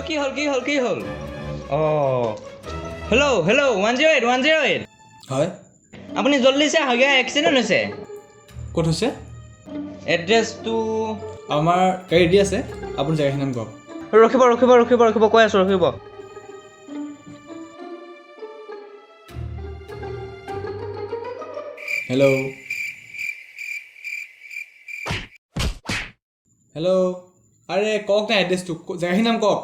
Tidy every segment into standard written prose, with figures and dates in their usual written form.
কি হ'ল হেল্ল' 108 হয় আপুনি জলদি চাই হয় এক্সিডেণ্ট হৈছে ক'ত হৈছে এড্ৰেছটো আমাৰ গাড়ী ৰেডি আছে আপুনি জেগাখিনি নাম কওক ৰখিব কৈ আছোঁ ৰখিব হেল্ল' আৰে কওক না এড্ৰেছটো জেগাখিনি নাম কওক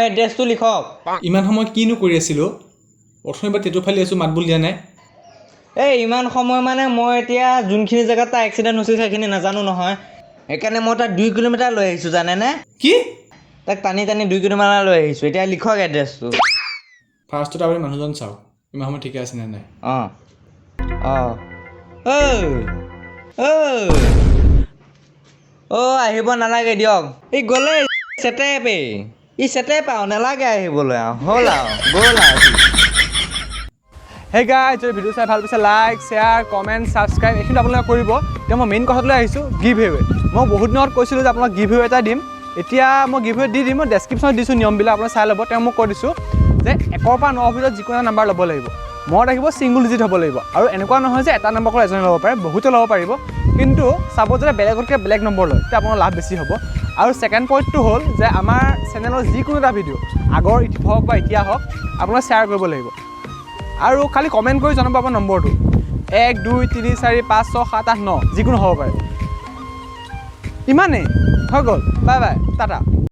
এড্ৰেছটো লিখক ইমান সময় কিনো কৰি আছিলোঁ প্ৰথমে এবাৰ টেটু ফালি আছোঁ মাত বোল দিয়া নাই ইমান সময় মানে মই এতিয়া যোনখিনি জেগাত তাৰ এক্সিডেণ্ট হৈছিল সেইখিনি নাজানো নহয় সেইকাৰণে মই তাক 2 কিলোমিটাৰ লৈ আহিছোঁ জানেনে কি তাক টানি 2 কিলোমিটাৰ লৈ আহিছোঁ এতিয়া লিখক এড্ৰেছটো ফাৰ্ষ্টত আপুনি মানুহজন চাওক ইমান সময় ঠিকে আছে নে নাই আহিব নালাগে দিয়ক গ'লে চেটেপ আৰু নালাগে আহিবলৈ হ'ল আৰু গ'ল আৰু হে গাইজ যদি ভিডিঅ' চাই ভাল পাইছে লাইক শ্বেয়াৰ কমেণ্ট ছাবস্ক্ৰাইব এইখিনি আপোনালোকে কৰিব এতিয়া মই মেইন কথাটোলৈ আহিছোঁ গিভ এৱে মই বহুত দিনত কৈছিলোঁ যে আপোনাক গিভ এৱে এটা দিম এতিয়া মই গিভ এৱে দি দিম মই ডেছক্ৰিপশ্যনত দিছোঁ নিয়মবিলাক আপোনালোকে চাই ল'ব তেওঁ মোক কৈ দিছোঁ যে 1 পৰা 9 ভিতৰত যিকোনো এটা নাম্বাৰ ল'ব লাগিব মই ৰাখিব ছিংগুল ডিজিট হ'ব লাগিব আৰু এনেকুৱা নহয় যে এটা নম্বৰ অকল এজনে ল'ব পাৰে বহুতে ল'ব পাৰিব কিন্তু চাব যে বেলেগতকৈ বেলেগ নম্বৰ লয় তেতিয়া আপোনাৰ লাভ বেছি হ'ব আৰু ছেকেণ্ড পইণ্টটো হ'ল যে আমাৰ চেনেলৰ যিকোনো এটা ভিডিঅ' আগৰ হওক বা এতিয়া হওক আপোনাক শ্বেয়াৰ কৰিব লাগিব আৰু খালি কমেণ্ট কৰি জনাব আপোনাৰ নম্বৰটো 1 2 3 4 5 6 7 8 9 যিকোনো হ'ব পাৰে ইমানেই হৈ গ'ল বাই টাটা